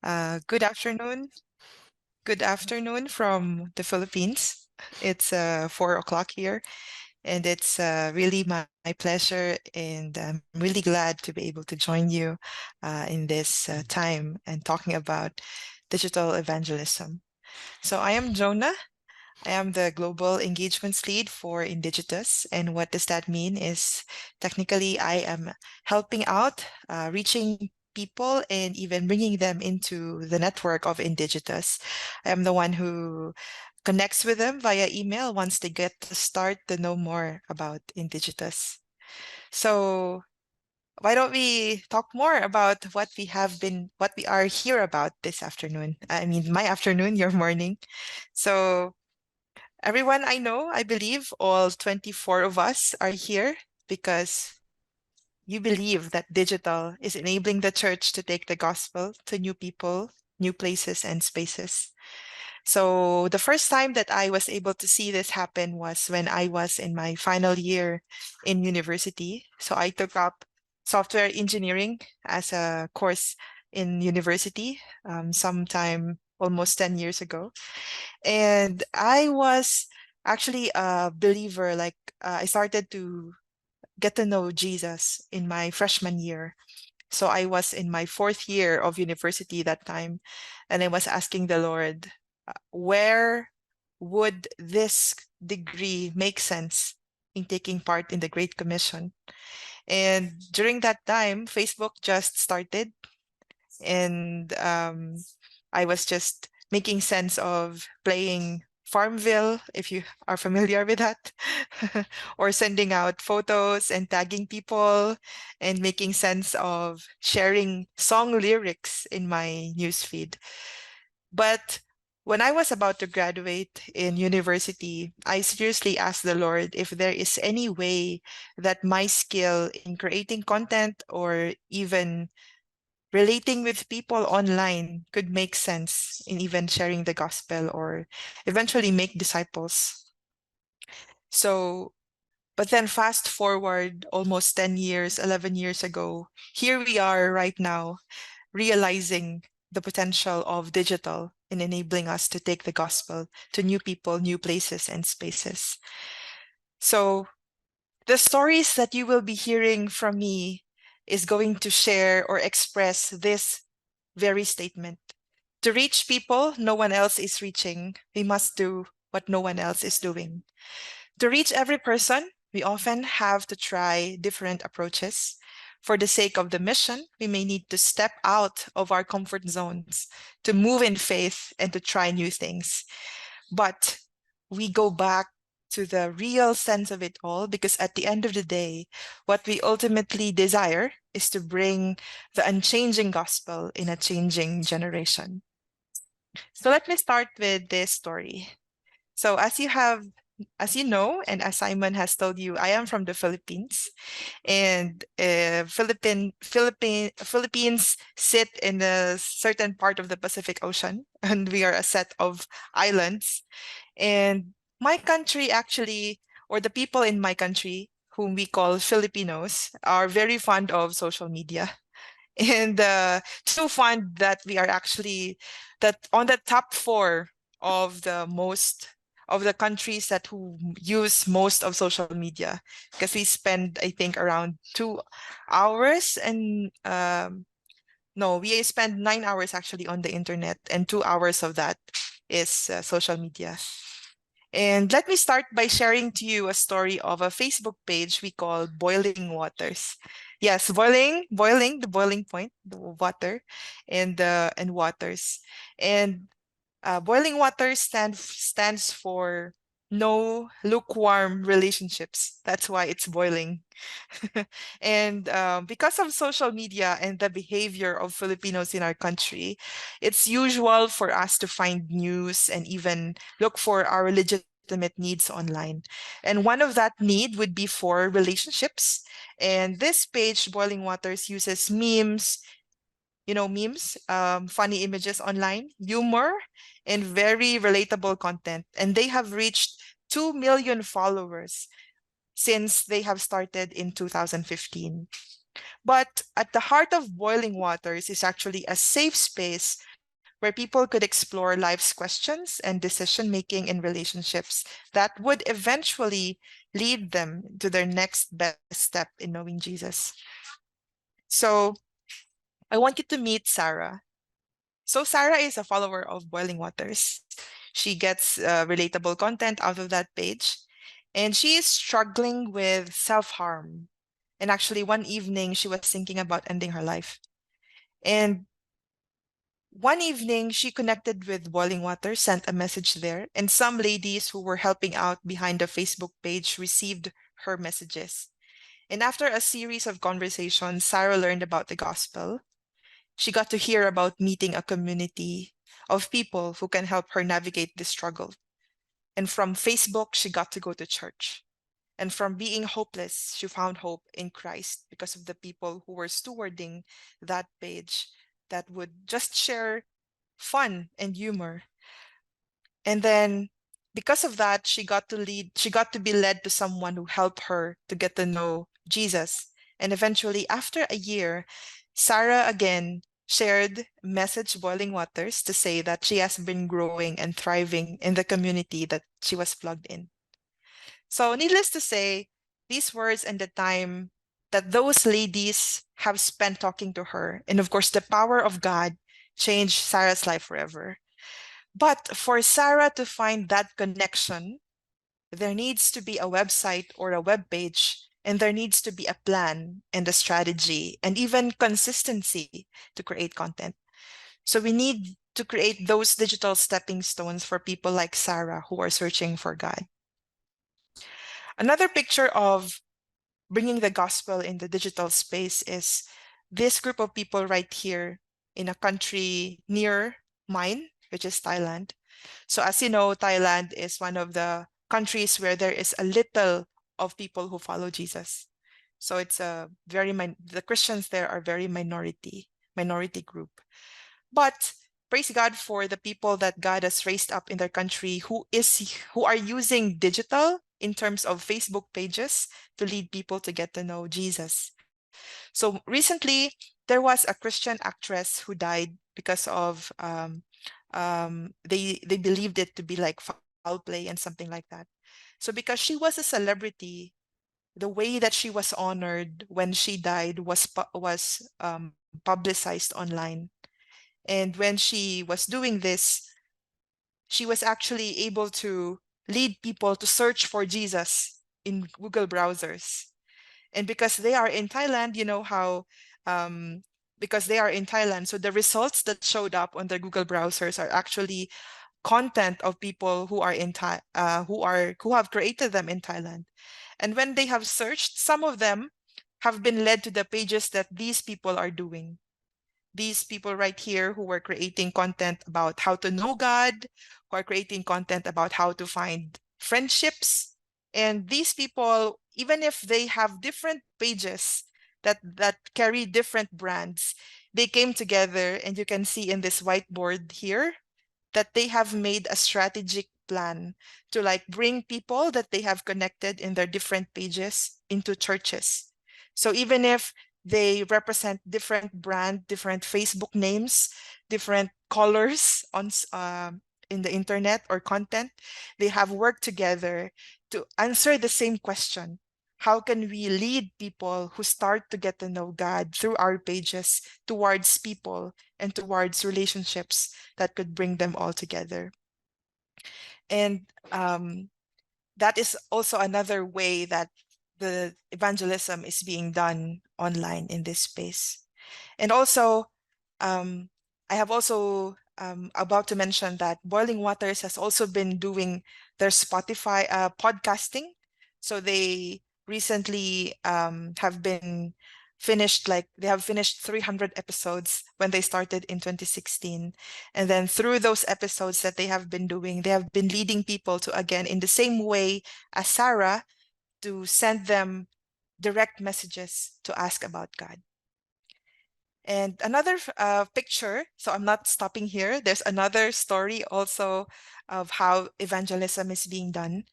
Good afternoon. Good afternoon from the Philippines. It's 4 o'clock here, and it's really my pleasure, and I'm really glad to be able to join you in this time and talking about digital evangelism. So I am Jonah. I am the Global Engagements Lead for Indigitous. And what does that mean is technically I am helping out, reaching people and even bringing them into the network of Indigitous. I am the one who connects with them via email once they get to start to know more about Indigitous. So why don't we talk more about what we are here about this afternoon? I mean, my afternoon, your morning. So everyone I know, I believe all 24 of us are here because you believe that digital is enabling the church to take the gospel to new people, new places, and spaces. So the first time that I was able to see this happen was when I was in my final year in university. So I took up software engineering as a course in university sometime almost 10 years ago. And I was actually a believer, like I started to get to know Jesus in my freshman year. So I was in my fourth year of university that time, and I was asking the Lord, where would this degree make sense in taking part in the Great Commission? And during that time, Facebook just started, and I was just making sense of playing Farmville, if you are familiar with that, or sending out photos and tagging people and making sense of sharing song lyrics in my newsfeed. But when I was about to graduate in university, I seriously asked the Lord if there is any way that my skill in creating content or even relating with people online could make sense in even sharing the gospel or eventually make disciples. So, but then fast forward almost 10 years, 11 years ago, here we are right now, realizing the potential of digital in enabling us to take the gospel to new people, new places, and spaces. So, the stories that you will be hearing from me is going to share or express this very statement. To reach people no one else is reaching, we must do what no one else is doing. To reach every person, we often have to try different approaches. For the sake of the mission, we may need to step out of our comfort zones, to move in faith, and to try new things. But we go back to the real sense of it all because at the end of the day, what we ultimately desire is to bring the unchanging gospel in a changing generation. So let me start with this story. So as you know, and as Simon has told you, I am from the Philippines, and Philippines sit in a certain part of the Pacific Ocean, and we are a set of islands. And my country actually, or the people in my country, whom we call Filipinos, are very fond of social media. And so fond that we are actually that on the top four of the most of the countries that who use most of social media, because we spend I think around 2 hours and no, we spend 9 hours actually on the internet, and 2 hours of that is social media. And let me start by sharing to you a story of a Facebook page we call Boiling Waters. Yes, boiling, the boiling point, the water, and waters. And Boiling Water stands for no lukewarm relationships. That's why it's boiling. And because of social media and the behavior of Filipinos in our country, it's usual for us to find news and even look for our legitimate needs online. And one of that need would be for relationships. And this page, Boiling Waters, uses memes, memes, funny images online, humor, and very relatable content. And they have reached 2 million followers since they have started in 2015. But at the heart of Boiling Waters is actually a safe space where people could explore life's questions and decision making in relationships that would eventually lead them to their next best step in knowing Jesus. So I want you to meet Sarah. So Sarah is a follower of Boiling Waters. She gets relatable content out of that page, and she is struggling with self-harm. And actually, one evening, she was thinking about ending her life. And one evening, she connected with Boiling Water, sent a message there, and some ladies who were helping out behind the Facebook page received her messages. And after a series of conversations, Sarah learned about the gospel. She got to hear about meeting a community of people who can help her navigate this struggle. And from Facebook, she got to go to church. And from being hopeless, she found hope in Christ because of the people who were stewarding that page that would just share fun and humor. And then because of that, she got to be led to someone who helped her to get to know Jesus. And eventually, after a year, Sarah again shared message Boiling Waters to say that she has been growing and thriving in the community that she was plugged in. So needless to say, these words and the time that those ladies have spent talking to her, and of course the power of God, changed Sarah's life forever. But for Sarah to find that connection, there needs to be a website or a web page, and there needs to be a plan and a strategy and even consistency to create content. So we need to create those digital stepping stones for people like Sarah who are searching for God. Another picture of bringing the gospel in the digital space is this group of people right here in a country near mine, which is Thailand. So as you know, Thailand is one of the countries where there is a little of people who follow Jesus. So it's a the Christians there are very minority group. But praise God for the people that God has raised up in their country who are using digital in terms of Facebook pages to lead people to get to know Jesus. So recently, there was a Christian actress who died because of they believed it to be like foul play and something like that. So because she was a celebrity, the way that she was honored when she died was publicized online. And when she was doing this, she was actually able to lead people to search for Jesus in Google browsers. And because they are in Thailand, you know how, because they are in Thailand, so the results that showed up on their Google browsers are actually content of people who are who have created them in Thailand. And when they have searched, some of them have been led to the pages that these people are doing. These people right here who were creating content about how to know God, who are creating content about how to find friendships. And these people, even if they have different pages that carry different brands, they came together, and you can see in this whiteboard here that they have made a strategic plan to like bring people that they have connected in their different pages into churches. So even if they represent different brand, different Facebook names, different colors on in the internet or content, they have worked together to answer the same question. How can we lead people who start to get to know God through our pages towards people and towards relationships that could bring them all together? And that is also another way that the evangelism is being done online in this space. And also, I have also about to mention that Boiling Waters has also been doing their Spotify podcasting. So they recently have been finished, like they have finished 300 episodes when they started in 2016. And then through those episodes that they have been doing, they have been leading people to, again, in the same way as Sarah, to send them direct messages to ask about God. And another picture, so I'm not stopping here. There's another story also of how evangelism is being done.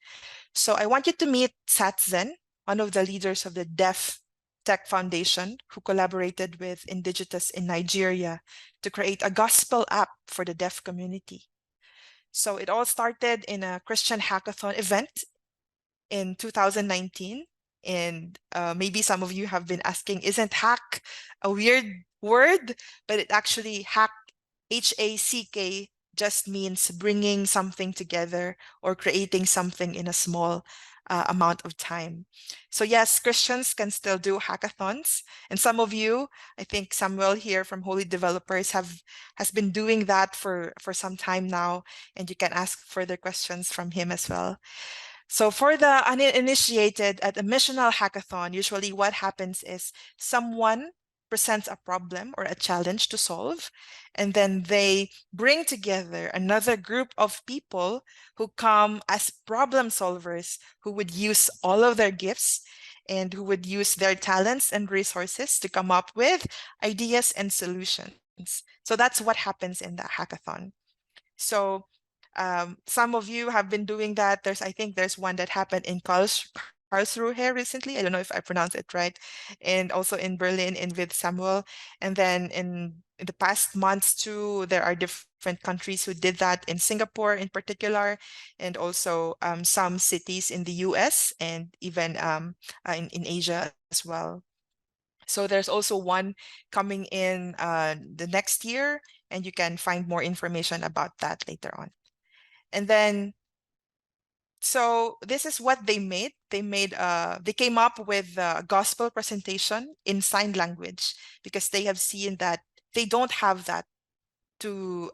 So I want you to meet Satzen, one of the leaders of the deaf Tech Foundation, who collaborated with Indigitous in Nigeria to create a gospel app for the deaf community. So it all started in a Christian hackathon event in 2019. And maybe some of you have been asking, isn't hack a weird word? But it actually, hack, H-A-C-K, just means bringing something together or creating something in a small amount of time. So yes, Christians can still do hackathons. And some of you, I think Samuel here from Holy Developers has been doing that for some time now. And you can ask further questions from him as well. So for the uninitiated at a missional hackathon, usually what happens is someone presents a problem or a challenge to solve, and then they bring together another group of people who come as problem solvers, who would use all of their gifts and who would use their talents and resources to come up with ideas and solutions. So that's what happens in the hackathon. So some of you have been doing that. I think there's one that happened in Karlsruhe recently. I don't know if I pronounced it right. And also in Berlin and with Samuel. And then in the past months too, there are different countries who did that, in Singapore in particular, and also some cities in the US and even in Asia as well. So there's also one coming in the next year, and you can find more information about that later on. And then, so this is what they made. They came up with a gospel presentation in sign language because they have seen that they don't have that to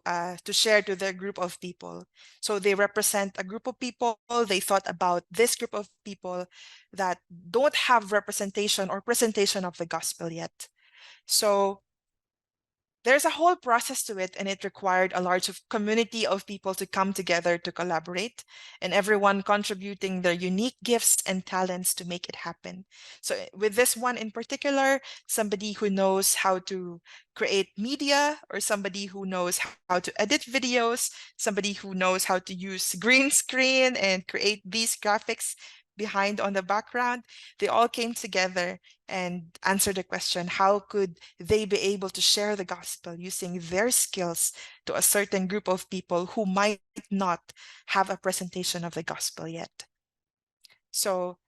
share to their group of people. So they represent a group of people. They thought about this group of people that don't have representation or presentation of the gospel yet. So there's a whole process to it, and it required a large community of people to come together to collaborate, and everyone contributing their unique gifts and talents to make it happen. So with this one in particular, somebody who knows how to create media, or somebody who knows how to edit videos, somebody who knows how to use green screen and create these graphics behind on the background, they all came together and answered the question, how could they be able to share the gospel using their skills to a certain group of people who might not have a presentation of the gospel yet? So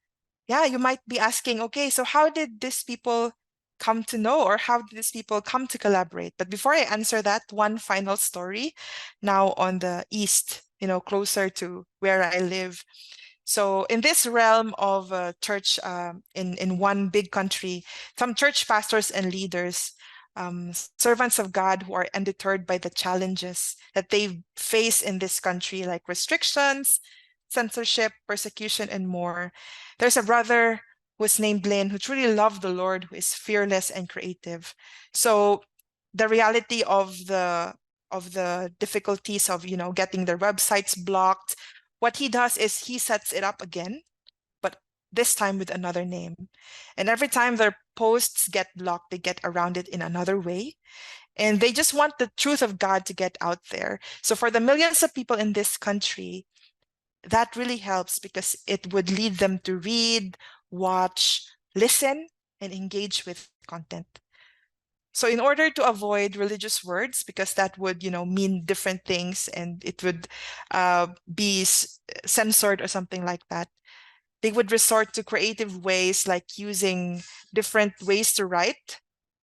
yeah, you might be asking, okay, so how did these people come to know, or how did these people come to collaborate? But before I answer that, one final story now on the east, closer to where I live. So in this realm of church in one big country, some church pastors and leaders, servants of God who are undeterred by the challenges that they face in this country, like restrictions, censorship, persecution, and more. There's a brother who's named Lynn who truly loved the Lord, who is fearless and creative. So the reality of the difficulties of getting their websites blocked, what he does is he sets it up again, but this time with another name. And every time their posts get blocked, they get around it in another way. And they just want the truth of God to get out there. So for the millions of people in this country, that really helps because it would lead them to read, watch, listen, and engage with content. So in order to avoid religious words, because that would, mean different things and it would be censored or something like that, they would resort to creative ways like using different ways to write,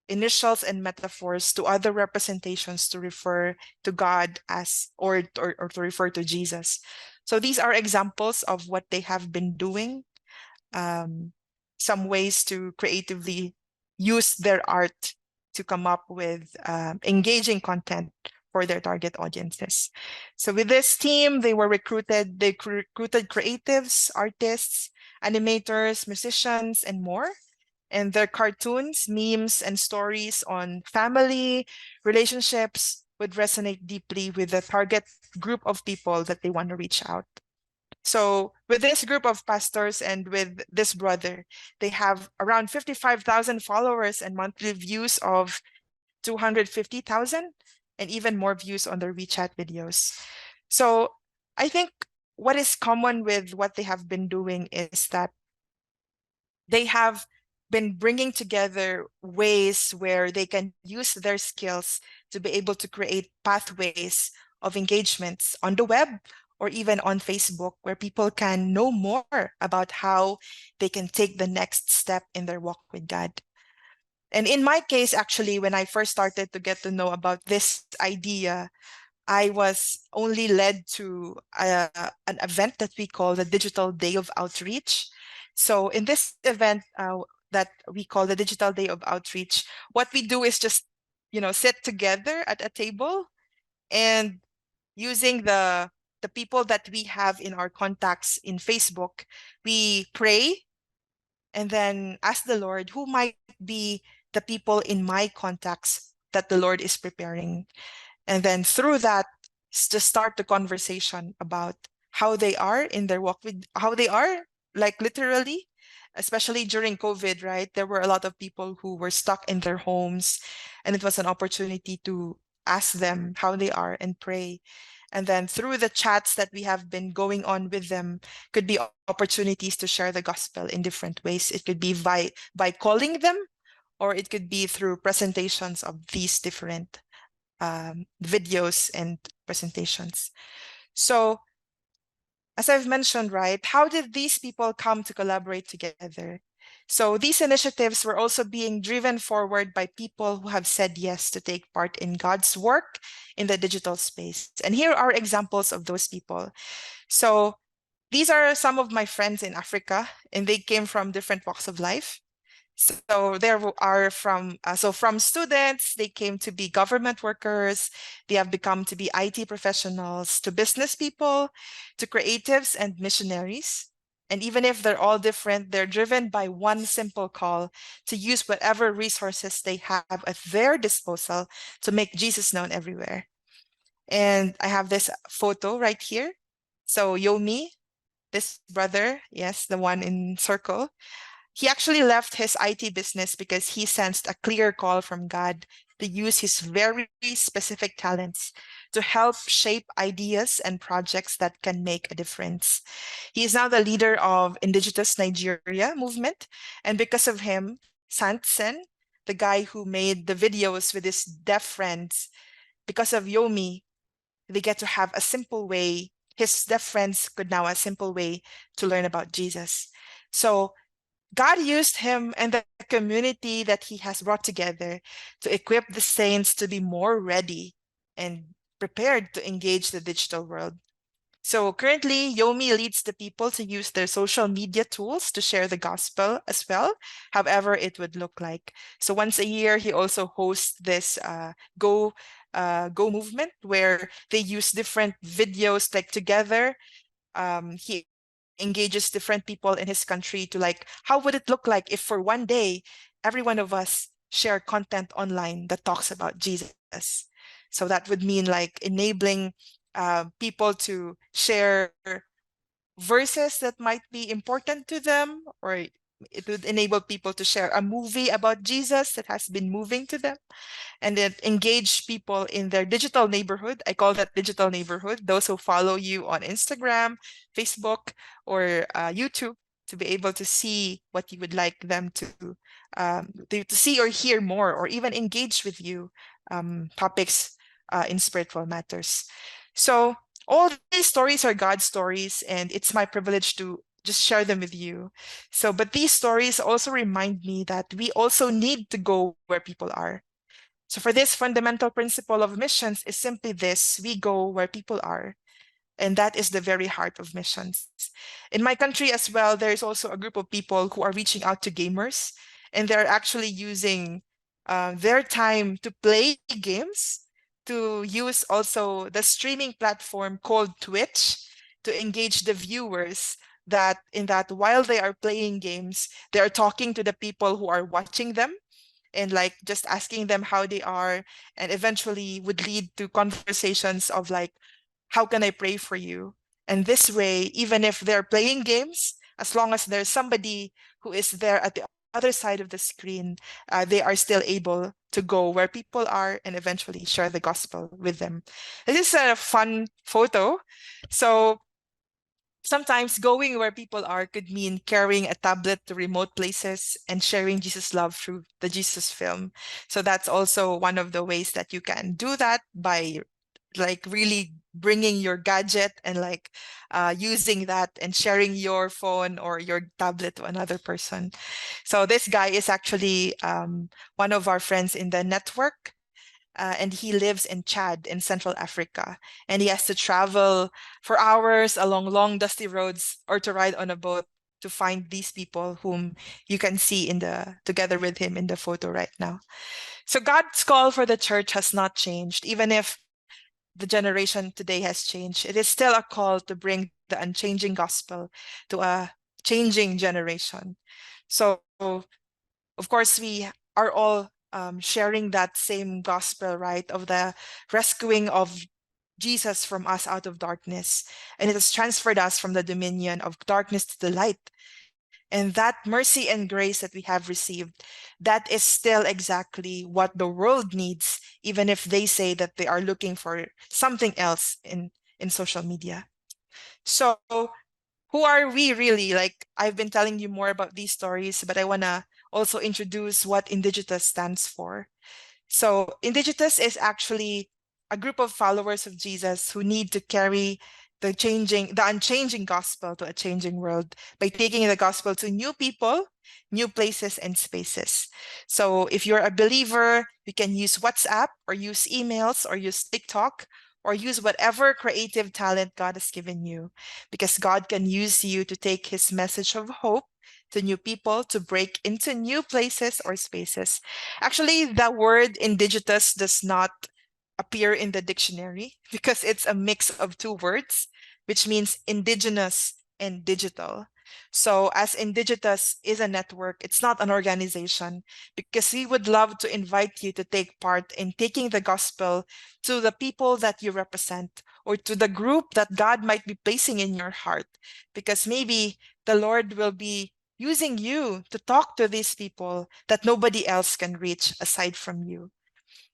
initials and metaphors to other representations to refer to God as, or to refer to Jesus. So these are examples of what they have been doing. Some ways to creatively use their art to come up with engaging content for their target audiences. So with this team, they recruited creatives, artists, animators, musicians, and more. And their cartoons, memes, and stories on family, relationships would resonate deeply with the target group of people that they want to reach out. So with this group of pastors and with this brother, they have around 55,000 followers and monthly views of 250,000 and even more views on their WeChat videos. So I think what is common with what they have been doing is that they have been bringing together ways where they can use their skills to be able to create pathways of engagements on the web or even on Facebook, where people can know more about how they can take the next step in their walk with God. And in my case, actually, when I first started to get to know about this idea, I was only led to an event that we call the Digital Day of Outreach. So in this event that we call the Digital Day of Outreach, what we do is just, sit together at a table and using the people that we have in our contacts in Facebook, we pray and then ask the Lord who might be the people in my contacts that the Lord is preparing. And then through that, to start the conversation about how they are in their walk with, how they are, like literally, especially during COVID, right? There were a lot of people who were stuck in their homes, and it was an opportunity to ask them how they are and pray. And then through the chats that we have been going on with them, could be opportunities to share the gospel in different ways. It could be by calling them, or it could be through presentations of these different videos and presentations. So as I've mentioned, right, how did these people come to collaborate together? So these initiatives were also being driven forward by people who have said yes to take part in God's work in the digital space. And here are examples of those people. So these are some of my friends in Africa, and they came from different walks of life. So there are from students, they came to be government workers, they have become to be IT professionals, to business people, to creatives and missionaries. And even if they're all different, they're driven by one simple call to use whatever resources they have at their disposal to make Jesus known everywhere. And I have this photo right here. So Yomi, this brother, yes, the one in circle, he actually left his IT business because he sensed a clear call from God to use his very specific talents to help shape ideas and projects that can make a difference. He is now the leader of Indigitous Nigeria movement, and because of him, Santsen, the guy who made the videos with his deaf friends, because of Yomi, they get to have a simple way. His deaf friends could now have a simple way to learn about Jesus. So God used him and the community that he has brought together to equip the saints to be more ready and prepared to engage the digital world. So currently, Yomi leads the people to use their social media tools to share the gospel as well, however it would look like. So once a year, he also hosts this Go movement where they use different videos like together. He engages different people in his country to like, how would it look like if for one day, every one of us share content online that talks about Jesus? So that would mean like enabling people to share verses that might be important to them, or it would enable people to share a movie about Jesus that has been moving to them, and then engage people in their digital neighborhood. I call that digital neighborhood, those who follow you on Instagram, Facebook, or YouTube, to be able to see what you would like them to see or hear more, or even engage with you topics in spiritual matters. So all these stories are God's stories, and it's my privilege to just share them with you. So, but these stories also remind me that we also need to go where people are. So for this fundamental principle of missions is simply this: we go where people are. And that is the very heart of missions. In my country as well, there is also a group of people who are reaching out to gamers, and they're actually using their time to play games, to use also the streaming platform called Twitch to engage the viewers, that in that while they are playing games, they are talking to the people who are watching them and like just asking them how they are, and eventually would lead to conversations of like, how can I pray for you? And this way, even if they're playing games, as long as there's somebody who is there at the other side of the screen, they are still able to go where people are and eventually share the gospel with them. This is a fun photo. So Sometimes going where people are could mean carrying a tablet to remote places and sharing Jesus' love through the Jesus film. So that's also one of the ways that you can do that, by like really bringing your gadget and like using that and sharing your phone or your tablet to another person. So this guy is actually one of our friends in the network. And he lives in Chad in Central Africa. And he has to travel for hours along long, dusty roads or to ride on a boat to find these people whom you can see together with him in the photo right now. So God's call for the church has not changed, even if the generation today has changed. It is still a call to bring the unchanging gospel to a changing generation. So, of course, we are all sharing that same gospel, right, of the rescuing of Jesus from us out of darkness. And it has transferred us from the dominion of darkness to the light. And that mercy and grace that we have received, that is still exactly what the world needs, even if they say that they are looking for something else in social media. So who are we really? Like, I've been telling you more about these stories, but I want to also introduce what Indigitous stands for. So Indigitous is actually a group of followers of Jesus who need to carry the unchanging gospel to a changing world by taking the gospel to new people, new places, and spaces. So if you're a believer, you can use WhatsApp or use emails or use TikTok or use whatever creative talent God has given you, because God can use you to take his message of hope to new people, to break into new places or spaces. Actually, the word indigitus does not appear in the dictionary because it's a mix of two words, which means indigenous and digital. So as Indigitus is a network, it's not an organization, because we would love to invite you to take part in taking the gospel to the people that you represent or to the group that God might be placing in your heart, because maybe the Lord will be using you to talk to these people that nobody else can reach aside from you.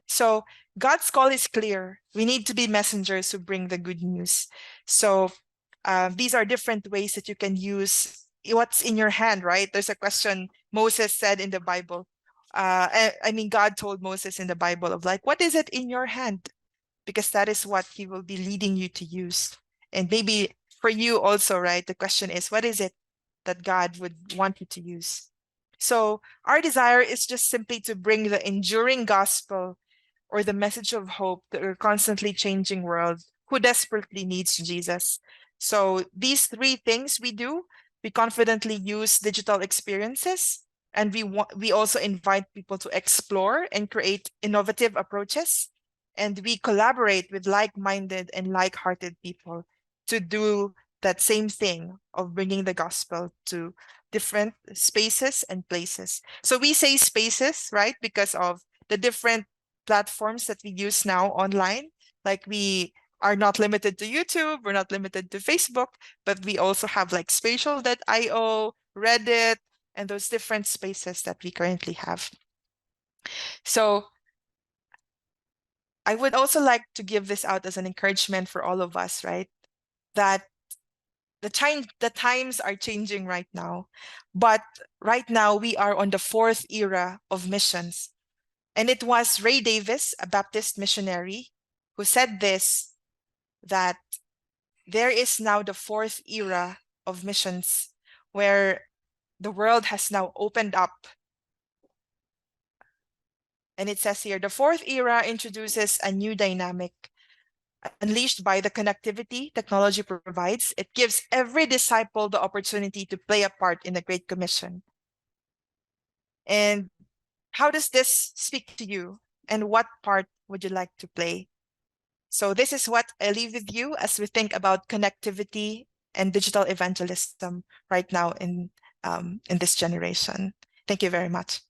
So God's call is clear. We need to be messengers who bring the good news. So these are different ways that you can use what's in your hand, right? There's a question Moses said in the Bible. God told Moses in the Bible of like, what is it in your hand? Because that is what he will be leading you to use. And maybe for you also, right? The question is, what is it that God would want you to use? So our desire is just simply to bring the enduring gospel or the message of hope to a constantly changing world who desperately needs Jesus. So these three things we do: we confidently use digital experiences, and we also invite people to explore and create innovative approaches, and we collaborate with like-minded and like-hearted people to do that same thing of bringing the gospel to different spaces and places. So we say spaces, right, because of the different platforms that we use now online. Like, we are not limited to YouTube, we're not limited to Facebook, but we also have like spatial.io, Reddit, and those different spaces that we currently have. So I would also like to give this out as an encouragement for all of us, right? That the times are changing right now, but right now we are on the fourth era of missions. And it was Ray Davis, a Baptist missionary, who said this, that there is now the fourth era of missions, where the world has now opened up. And it says here, the fourth era introduces a new dynamic. Unleashed by the connectivity technology provides, it gives every disciple the opportunity to play a part in the Great Commission. And how does this speak to you? And what part would you like to play? So this is what I leave with you as we think about connectivity and digital evangelism right now in this generation. Thank you very much.